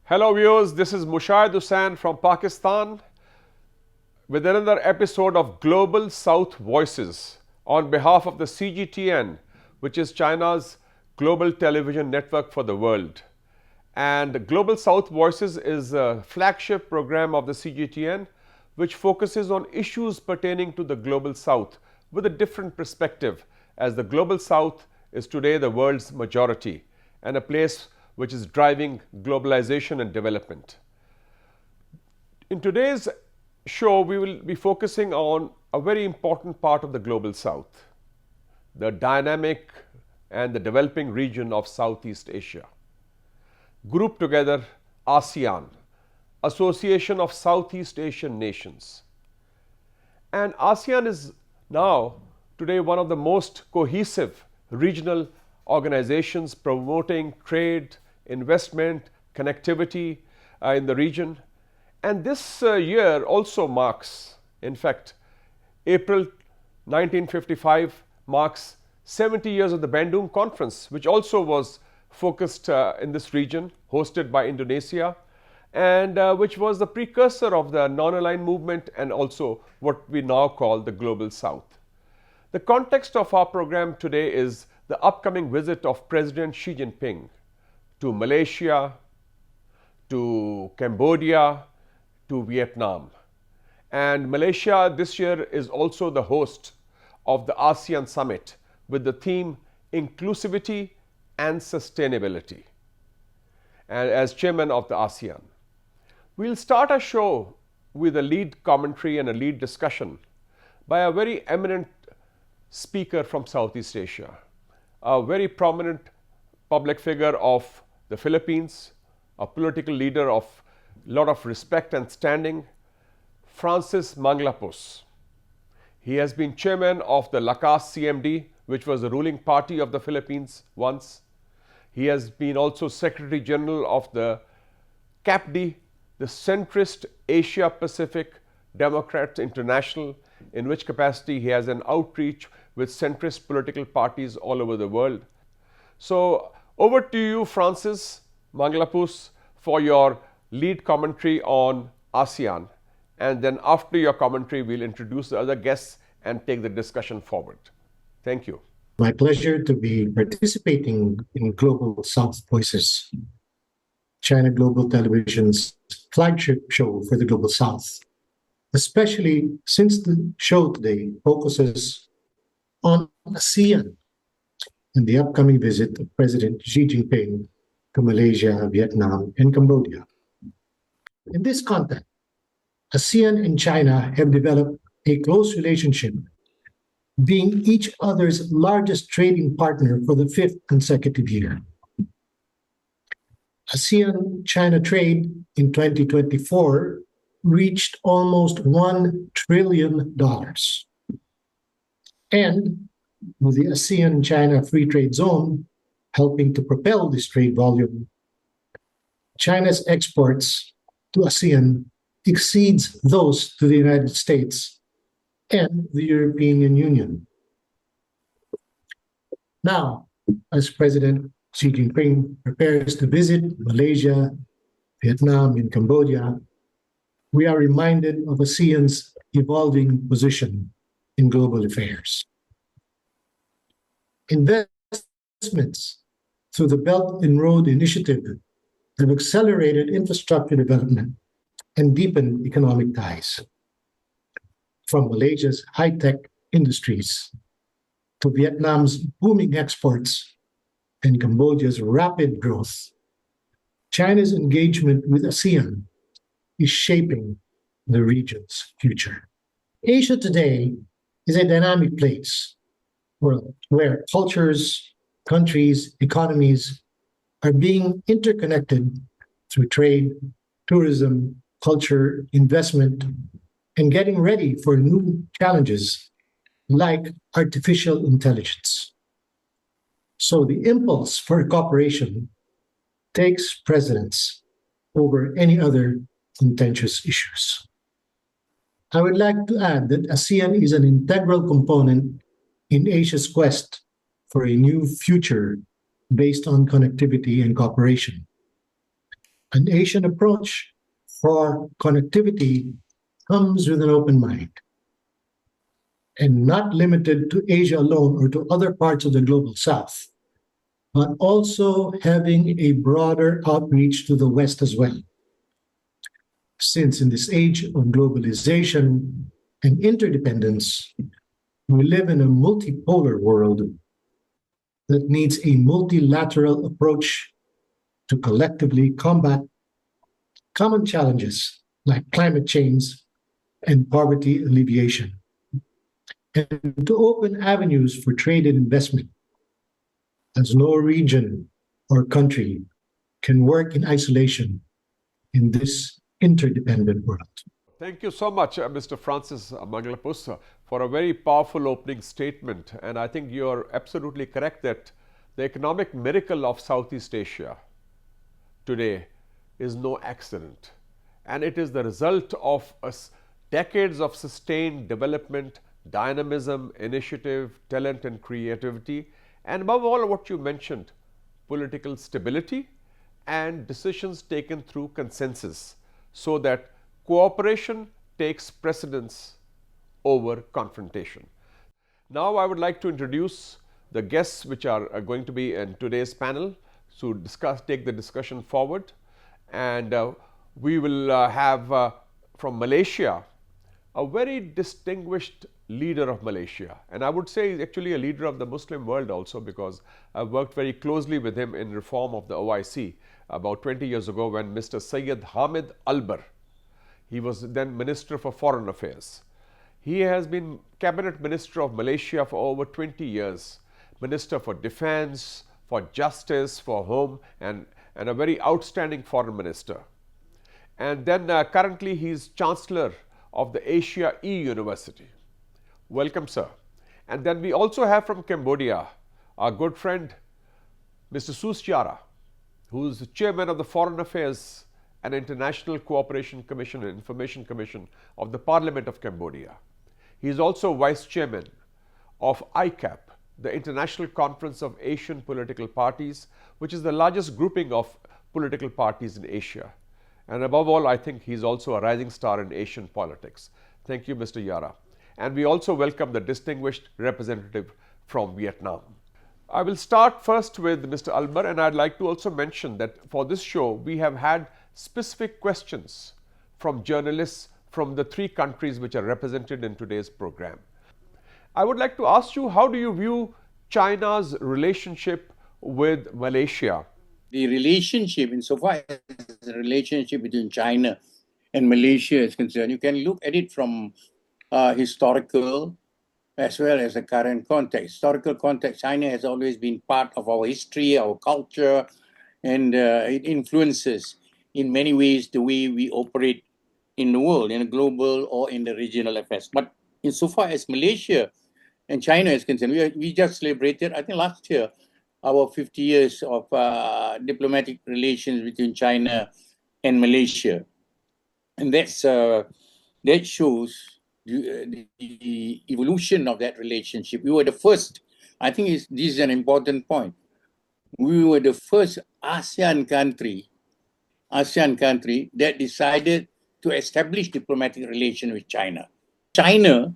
Hello viewers, this is Mushahid Hussain from Pakistan with another episode of Global South Voices on behalf of the CGTN, which is China's global television network for the world. And Global South Voices is a flagship program of the CGTN which focuses on issues pertaining to the Global South with a different perspective, as the Global South is today the world's majority and a place which is driving globalization and development. In today's show, we will be focusing on a very important part of the Global South, the dynamic and the developing region of Southeast Asia. Grouped together, ASEAN, Association of Southeast Asian Nations. And ASEAN is now today one of the most cohesive regional organizations promoting trade, investment, connectivity in the region. And this year also marks, in fact, April 1955 marks 70 years of the Bandung Conference, which also was focused in this region, hosted by Indonesia, and which was the precursor of the non-aligned movement and also what we now call the Global South. The context of our program today is the upcoming visit of President Xi Jinping to Malaysia, to Cambodia, to Vietnam. And Malaysia this year is also the host of the ASEAN Summit with the theme Inclusivity and Sustainability, and as chairman of the ASEAN. We'll start our show with a lead commentary and a lead discussion by a very eminent speaker from Southeast Asia, a very prominent public figure of the Philippines, a political leader of a lot of respect and standing, Francis Manglapus. He has been chairman of the Lakas CMD, which was the ruling party of the Philippines once. He has been also Secretary General of the CAPDI, the Centrist Asia Pacific Democrats International, in which capacity he has an outreach with centrist political parties all over the world. So over to you, Francis Manglapus, for your lead commentary on ASEAN. And then after your commentary, we'll introduce the other guests and take the discussion forward. Thank you. My pleasure to be participating in Global South Voices, China Global Television's flagship show for the Global South, especially since the show today focuses on ASEAN and the upcoming visit of President Xi Jinping to Malaysia, Vietnam, and Cambodia. In this context, ASEAN and China have developed a close relationship, being each other's largest trading partner for the 5th consecutive year. ASEAN-China trade in 2024 reached almost $1 trillion. And with the ASEAN-China Free Trade Zone helping to propel this trade volume, China's exports to ASEAN exceeds those to the United States and the European Union. Now, as President Xi Jinping prepares to visit Malaysia, Vietnam, and Cambodia, we are reminded of ASEAN's evolving position in global affairs. Investments through the Belt and Road Initiative have accelerated infrastructure development and deepened economic ties. From Malaysia's high-tech industries to Vietnam's booming exports and Cambodia's rapid growth, China's engagement with ASEAN is shaping the region's future. Asia today is a dynamic place where cultures, countries, economies are being interconnected through trade, tourism, culture, investment, and getting ready for new challenges like artificial intelligence. So the impulse for cooperation takes precedence over any other contentious issues. I would like to add that ASEAN is an integral component in Asia's quest for a new future based on connectivity and cooperation. An Asian approach for connectivity comes with an open mind and not limited to Asia alone or to other parts of the global south, but also having a broader outreach to the West as well. Since in this age of globalization and interdependence, we live in a multipolar world that needs a multilateral approach to collectively combat common challenges like climate change and poverty alleviation, and to open avenues for trade and investment, as no region or country can work in isolation in this interdependent world. Thank you so much, Mr. Francis Manglapus, for a very powerful opening statement. And I think you're absolutely correct that the economic miracle of Southeast Asia today is no accident. And it is the result of decades of sustained development, dynamism, initiative, talent and creativity, and above all what you mentioned, political stability and decisions taken through consensus, so that cooperation takes precedence over confrontation. Now I would like to introduce the guests which are going to be in today's panel to take the discussion forward. And we will have from Malaysia a very distinguished leader of Malaysia, and I would say he's actually a leader of the Muslim world also, because I've worked very closely with him in reform of the OIC about 20 years ago when Mr. Syed Hamid Albar, he was then Minister for Foreign Affairs. He has been Cabinet Minister of Malaysia for over 20 years, Minister for Defense, for Justice, for Home, and a very outstanding Foreign Minister. And then currently he is Chancellor of the Asia E University. Welcome, sir. And then we also have from Cambodia our good friend Mr. Susiara, who is the Chairman of the Foreign Affairs and International Cooperation Commission and Information Commission of the Parliament of Cambodia. He is also Vice Chairman of ICAP, the International Conference of Asian Political Parties, which is the largest grouping of political parties in Asia. And above all, I think he's also a rising star in Asian politics. Thank you, Mr. Yara. And we also welcome the distinguished representative from Vietnam. I will start first with Mr. Albar, and I'd like to also mention that for this show, we have had specific questions from journalists from the 3 countries which are represented in today's program. I would like to ask you, how do you view China's relationship with Malaysia? The relationship, insofar as the relationship between China and Malaysia is concerned, you can look at it from historical as well as the current context. Historical context, China has always been part of our history, our culture, and it influences in many ways the way we operate in the world, in a global or in the regional affairs. But insofar as Malaysia and China is concerned, we just celebrated, I think last year, our 50 years of diplomatic relations between China and Malaysia. And that shows the evolution of that relationship. We were the first, I think this is an important point, we were the first ASEAN country that decided to establish diplomatic relations with China. China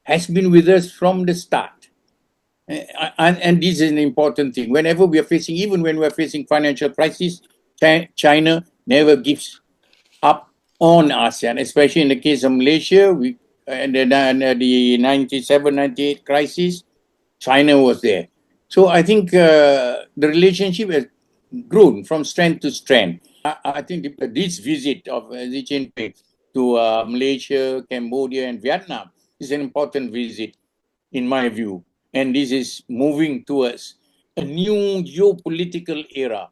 has been with us from the start. And this is an important thing. Whenever we are facing, even when we are facing financial crisis, China never gives up on ASEAN, especially in the case of Malaysia. And the 97, 98 crisis, China was there. So I think the relationship has grown from strength to strength. I think this visit of Xi Jinping to Malaysia, Cambodia, and Vietnam is an important visit, in my view. And this is moving towards a new geopolitical era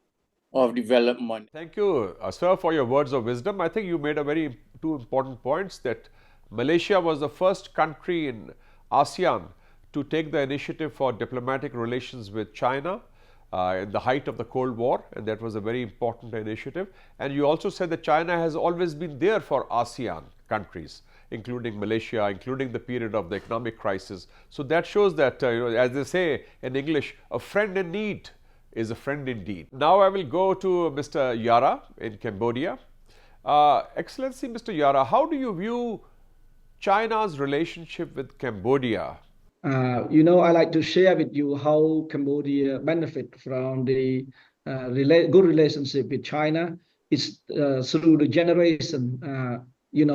of development. Thank you, sir, for your words of wisdom. I think you made two important points, that Malaysia was the first country in ASEAN to take the initiative for diplomatic relations with China in the height of the Cold War, and that was a very important initiative. And you also said that China has always been there for ASEAN countries, including Malaysia, including the period of the economic crisis. So that shows that, as they say in English, a friend in need is a friend indeed. Now I will go to Mr. Yara in Cambodia. Excellency, Mr. Yara, how do you view China's relationship with Cambodia? I like to share with you how Cambodia benefit from the good relationship with China. It's through the generation,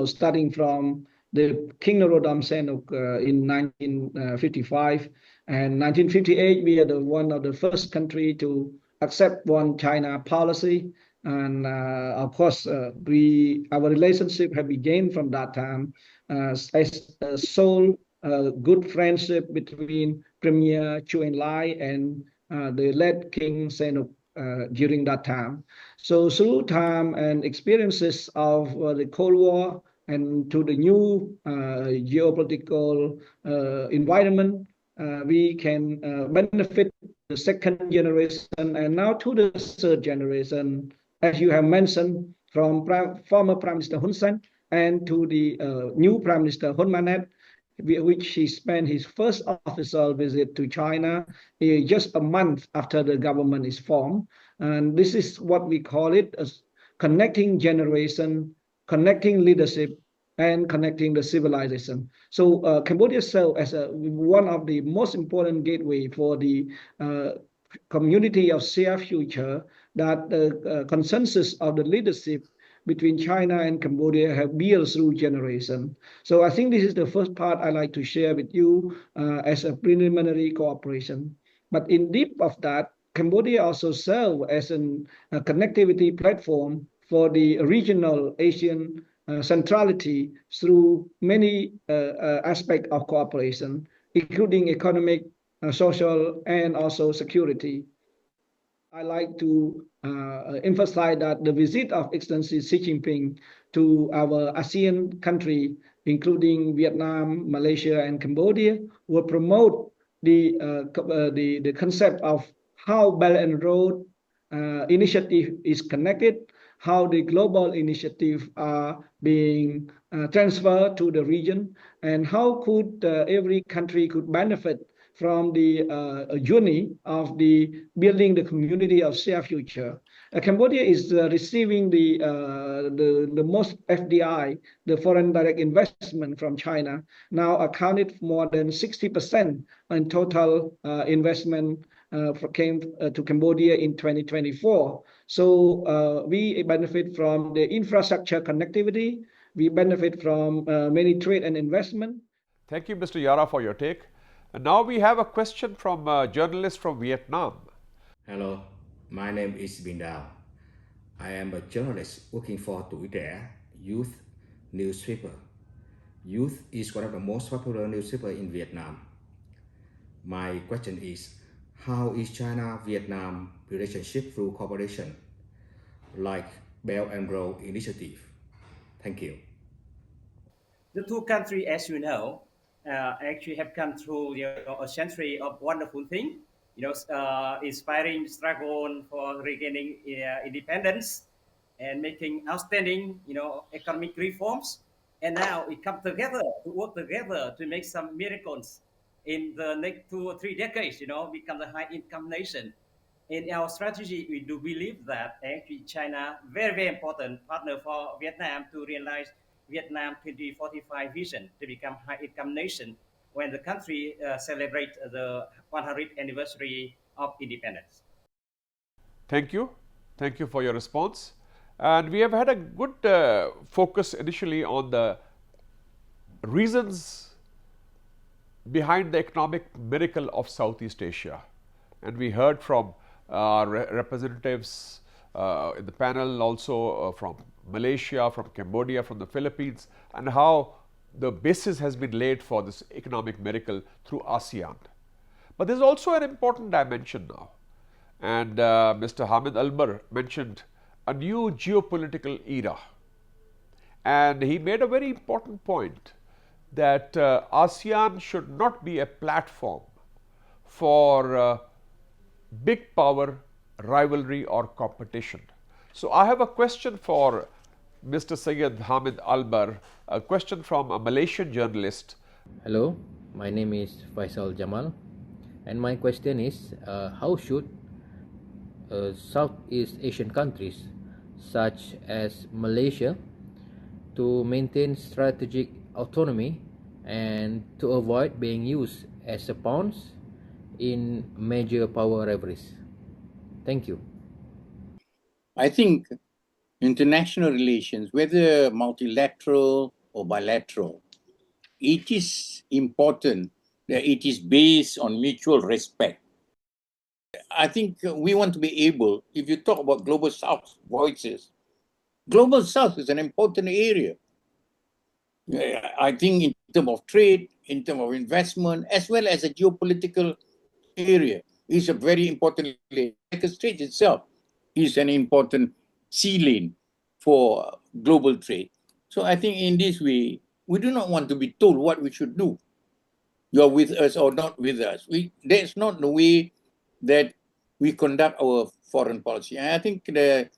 starting from the King Norodom Sihanouk in 1955 and 1958. We are one of the first country to accept one China policy, and of course, our relationship have begun from that time as a sole good friendship between Premier Chu Enlai and the late King Sihanouk during that time. So through time and experiences of the Cold War and to the new geopolitical environment, we can benefit the second generation and now to the third generation, as you have mentioned, from former Prime Minister Hun Sen and to the new Prime Minister Hun Manet, which he spent his first official visit to China just a month after the government is formed. And this is what we call it as connecting generation, connecting leadership, and connecting the civilization. So Cambodia serves as one of the most important gateway for the community of shared future that the consensus of the leadership between China and Cambodia have built through generation. So I think this is the first part I like to share with you as a preliminary cooperation. But in deep of that, Cambodia also serves as a connectivity platform for the regional Asian centrality through many aspects of cooperation, including economic, social, and also security. I like to emphasize that the visit of Excellency Xi Jinping to our ASEAN country, including Vietnam, Malaysia, and Cambodia, will promote the concept of how Belt and Road initiative is connected, how the global initiative are being transferred to the region, and how could every country could benefit from the journey of the building the community of shared future. Cambodia is receiving the most FDI, the foreign direct investment from China, now accounted for more than 60% in total investment came to Cambodia in 2024. So we benefit from the infrastructure connectivity. We benefit from many trade and investment. Thank you, Mr. Yara, for your take. And now we have a question from a journalist from Vietnam. Hello, my name is Binh Dao. I am a journalist working for Tuổi Trẻ Youth newspaper. Youth is one of the most popular newspapers in Vietnam. My question is, how is China-Vietnam relationship through cooperation, like Belt and Road Initiative? Thank you. The two countries, as you know, actually have come through a century of wonderful things, inspiring struggle for regaining independence and making outstanding, economic reforms. And now we come together to work together to make some miracles in the next 2 or 3 decades, become the high-income nation. In our strategy, we do believe that actually China, very, very important partner for Vietnam to realize Vietnam 2045 vision to become high-income nation when the country celebrates the 100th anniversary of independence. Thank you. Thank you for your response. And we have had a good focus initially on the reasons behind the economic miracle of Southeast Asia. And we heard from representatives in the panel, also from Malaysia, from Cambodia, from the Philippines, and how the basis has been laid for this economic miracle through ASEAN. But there is also an important dimension now. And Mr. Hamid Albar mentioned a new geopolitical era. And he made a very important point that ASEAN should not be a platform for big power rivalry or competition. So I have a question for Mr. Syed Hamid Albar, a question from a Malaysian journalist. Hello, my name is Faisal Jamal, and my question is, how should Southeast Asian countries, such as Malaysia, to maintain strategic autonomy and to avoid being used as a pawns in major power rivalries. Thank you. I think international relations, whether multilateral or bilateral, it is important that it is based on mutual respect. I think we want to be able, if you talk about Global South voices, Global South is an important area. I think in terms of trade, in terms of investment, as well as a geopolitical area, is a very important area. Like the Strait itself is an important sea lane for global trade. So I think in this way, we do not want to be told what we should do. You're with us or not with us. That's not the way that we conduct our foreign policy. And I think the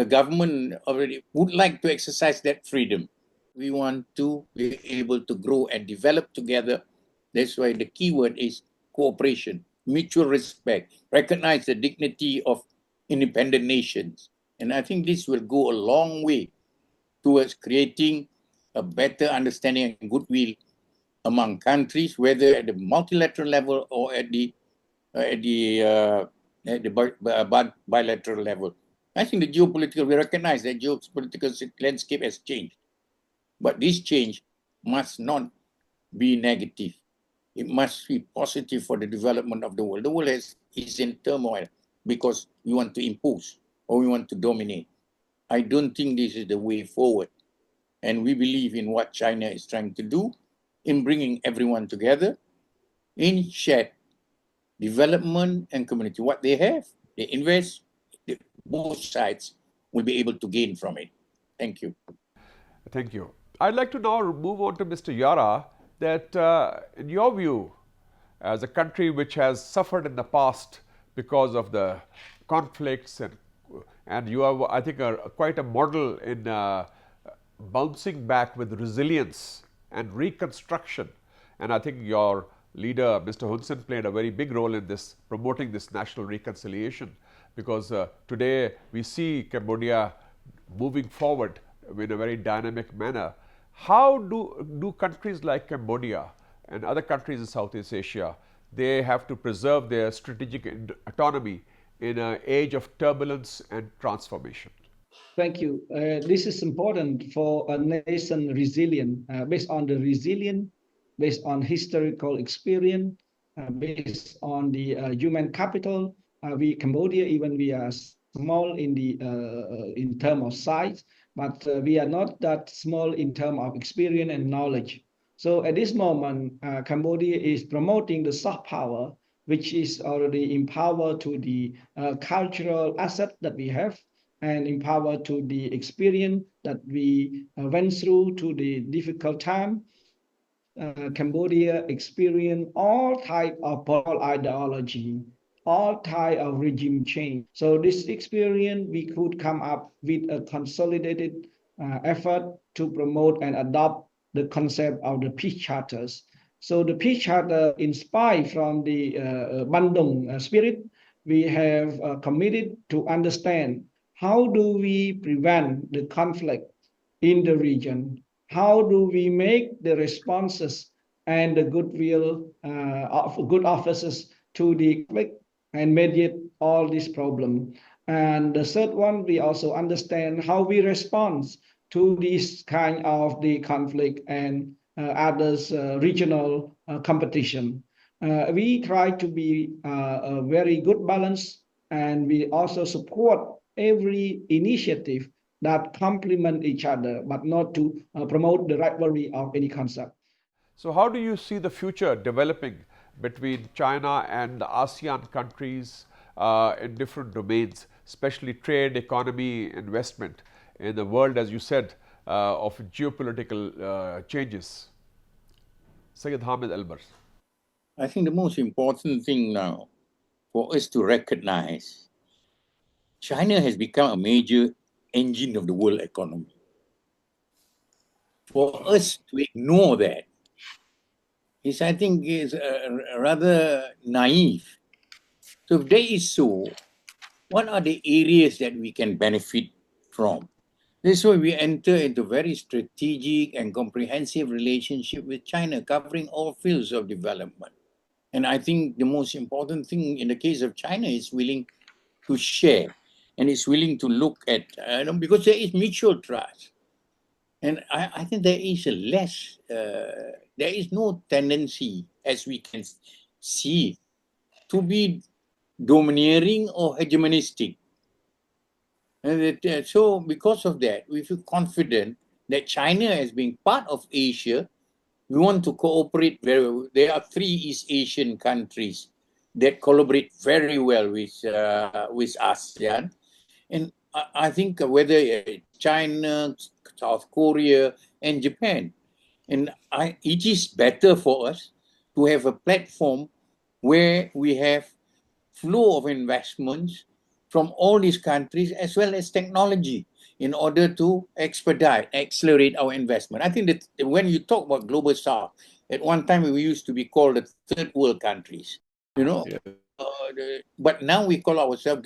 government already would like to exercise that freedom. We want to be able to grow and develop together. That's why the key word is cooperation, mutual respect, recognize the dignity of independent nations. And I think this will go a long way towards creating a better understanding and goodwill among countries, whether at the multilateral level or at the bilateral level. I think the geopolitical, we recognize that geopolitical landscape has changed. But this change must not be negative. It must be positive for the development of the world. The world is in turmoil because we want to impose or we want to dominate. I don't think this is the way forward. And we believe in what China is trying to do in bringing everyone together in shared development and community. What they have, they invest, both sides will be able to gain from it. Thank you. Thank you. I'd like to now move on to Mr. Yara, that in your view, as a country which has suffered in the past because of the conflicts, and you are, I think, quite a model in bouncing back with resilience and reconstruction. And I think your leader, Mr. Hun Sen, played a very big role in this, promoting this national reconciliation, because today we see Cambodia moving forward in a very dynamic manner. How do countries like Cambodia and other countries in Southeast Asia, they have to preserve their strategic autonomy in an age of turbulence and transformation? Thank you. This is important for a nation resilient, based on the resilience, based on historical experience, based on the human capital. We Cambodia, even we are small in terms of size, but we are not that small in terms of experience and knowledge. So at this moment, Cambodia is promoting the soft power, which is already empowered to the cultural asset that we have, and empowered to the experience that we went through to the difficult time. Cambodia experienced all type of political ideology, all type of regime change. So this experience, we could come up with a consolidated effort to promote and adopt the concept of the peace charters. So the peace charter, inspired from the Bandung spirit, we have committed to understand how do we prevent the conflict in the region? How do we make the responses and the goodwill of good officers to the conflict and mediate all this problem? And the third one, we also understand how we respond to this kind of the conflict and others regional competition. We try to be a very good balance, and we also support every initiative that complement each other, but not to promote the rivalry of any concept. So how do you see the future developing between China and the ASEAN countries in different domains, especially trade, economy, investment, in the world, as you said, of geopolitical changes? Syed Hamid Elbers. I think the most important thing now for us to recognize, China has become a major engine of the world economy. For us to ignore that is, I think, is rather naive. So if that is so, what are the areas that we can benefit from? This way we enter into very strategic and comprehensive relationship with China, covering all fields of development. And I think the most important thing in the case of China is willing to share and is willing to look at, because there is mutual trust. And I think there is there is no tendency, as we can see, to be domineering or hegemonistic. And so because of that, we feel confident that China, as being part of Asia, we want to cooperate very well. There are 3 East Asian countries that collaborate very well with ASEAN. And I think whether China, South Korea, and Japan, and it is better for us to have a platform where we have flow of investments from all these countries as well as technology in order to accelerate our investment. I think that when you talk about Global South, at one time we used to be called the third world countries, but now we call ourselves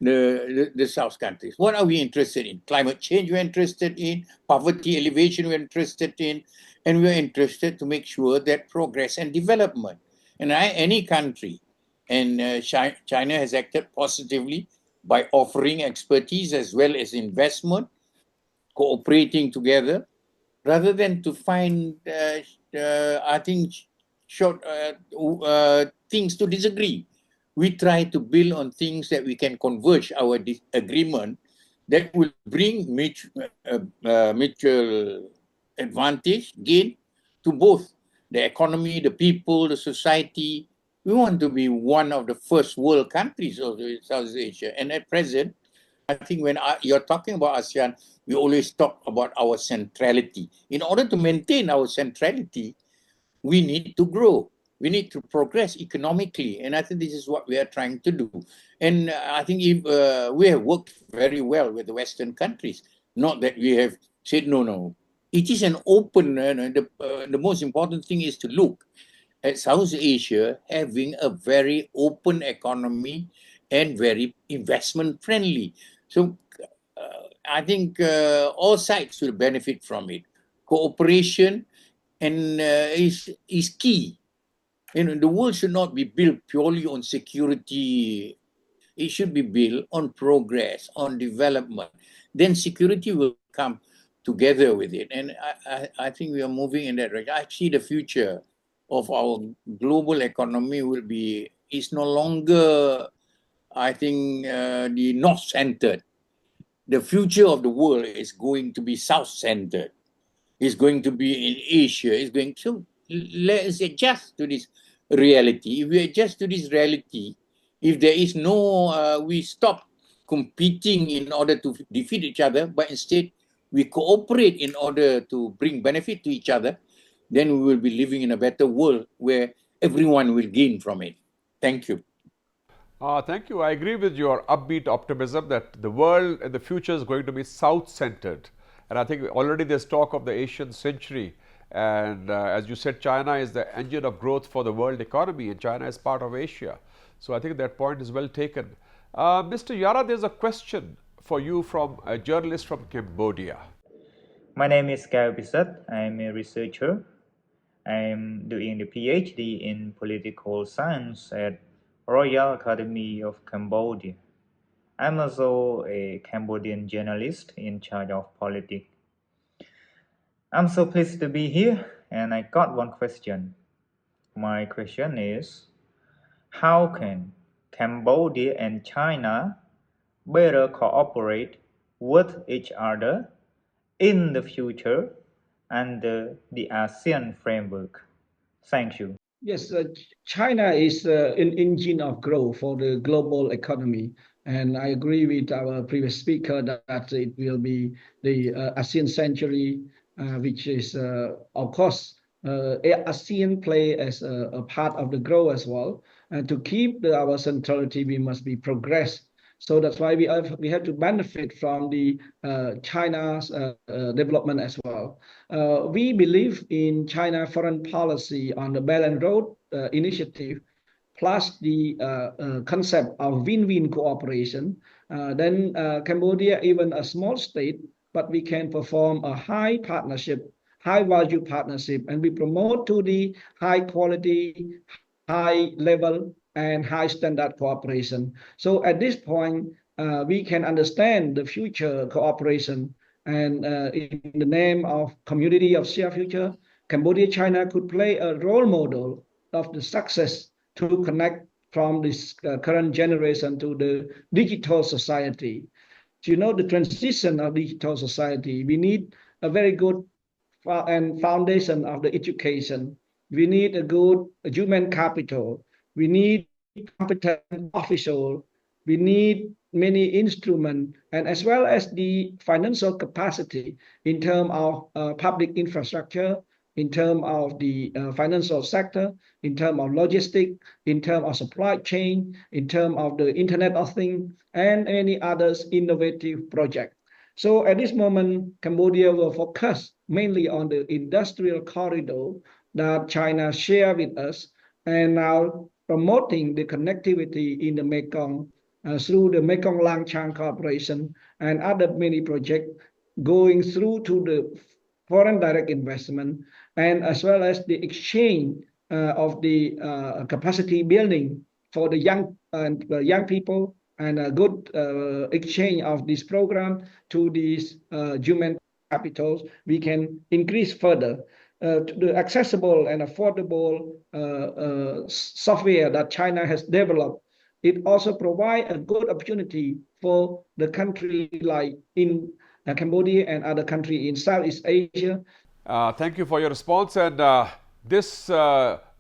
the South countries. What are we interested in? Climate change we're interested in, poverty alleviation we're interested in, and we're interested to make sure that progress and development. And any country, and China has acted positively by offering expertise as well as investment, cooperating together, rather than to find, I think, short things to disagree. We try to build on things that we can converge our agreement that will bring mutual advantage, gain to both the economy, the people, the society. We want to be one of the first world countries of South Asia. And at present, I think when you're talking about ASEAN, we always talk about our centrality. In order to maintain our centrality, we need to grow. We need to progress economically. And I think this is what we are trying to do. And I think if we have worked very well with the Western countries, not that we have said, no. It is an open, the most important thing is to look at South Asia having a very open economy and very investment friendly. So I think all sides will benefit from it. Cooperation and is key. The world should not be built purely on security. It should be built on progress, on development. Then security will come together with it. And I think we are moving in that direction. I see the future of our global economy is no longer, I think, the North-centered. The future of the world is going to be South-centered. It's going to be in Asia. So let's adjust to this reality. If we adjust to this reality, if there is no, we stop competing in order to defeat each other, but instead we cooperate in order to bring benefit to each other, then we will be living in a better world where everyone will gain from it. Thank you. Thank you. I agree with your upbeat optimism that the world in the future is going to be South-centered. And I think already there's talk of the Asian century. And as you said, China is the engine of growth for the world economy, and China is part of Asia. So I think that point is well taken. Mr. Yara, there's a question for you from a journalist from Cambodia. My name is Keo Piseth. I'm a researcher. I'm doing the PhD in political science at Royal Academy of Cambodia. I'm also a Cambodian journalist in charge of politics. I'm so pleased to be here, and I got one question. My question is, how can Cambodia and China better cooperate with each other in the future under the ASEAN framework? Thank you. Yes, China is an engine of growth for the global economy. And I agree with our previous speaker that it will be the ASEAN century, which is, of course, ASEAN play as a part of the growth as well. And to keep our centrality, we must be progress. So that's why we have to benefit from the China's development as well. We believe in China foreign policy on the Belt and Road initiative plus the concept of win-win cooperation, then Cambodia, even a small state, but we can perform a high partnership, high value partnership, and we promote to the high quality, high level, and high standard cooperation. So at this point, we can understand the future cooperation, and in the name of community of shared future, Cambodia, China could play a role model of the success to connect from this current generation to the digital society. So, the transition of digital society, we need a very good and foundation of the education. We need a good human capital. We need competent official. We need many instruments, and as well as the financial capacity in terms of public infrastructure, in terms of the financial sector, in terms of logistics, in terms of supply chain, in terms of the Internet of Things, and any others innovative projects. So at this moment, Cambodia will focus mainly on the industrial corridor that China share with us, and now promoting the connectivity in the Mekong through the Mekong Langchang Corporation and other many projects going through to the foreign direct investment, and as well as the exchange of the capacity building for the young people, and a good exchange of this program to these human capitals. We can increase further the accessible and affordable software that China has developed. It also provides a good opportunity for the country like in Cambodia and other countries in Southeast Asia. Thank you for your response, and this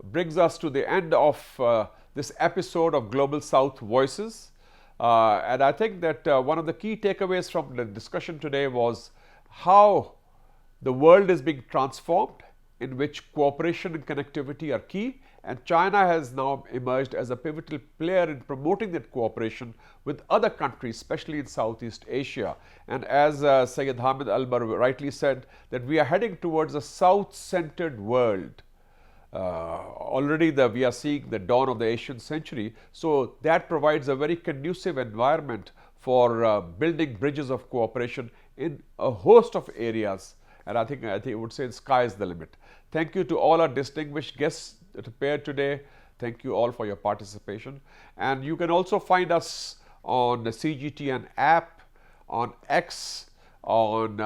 brings us to the end of this episode of Global South Voices. And I think that one of the key takeaways from the discussion today was how the world is being transformed, in which cooperation and connectivity are key, and China has now emerged as a pivotal player in promoting that cooperation with other countries, especially in Southeast Asia. And as Syed Hamid Albar rightly said, that we are heading towards a South-centered world. Already we are seeing the dawn of the Asian century, so that provides a very conducive environment for building bridges of cooperation in a host of areas, and I think I would say the sky is the limit. Thank you to all our distinguished guests that appeared today. Thank you all for your participation, and you can also find us on the CGTN app, on X, on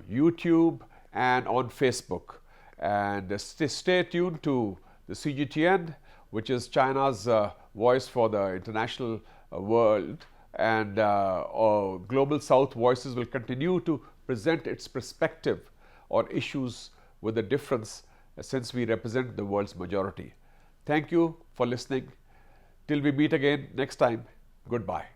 YouTube, and on Facebook. And stay tuned to the CGTN, which is China's voice for the international world, and Global South Voices will continue to present its perspective on issues with a difference, since we represent the world's majority. Thank you for listening. Till we meet again next time, goodbye.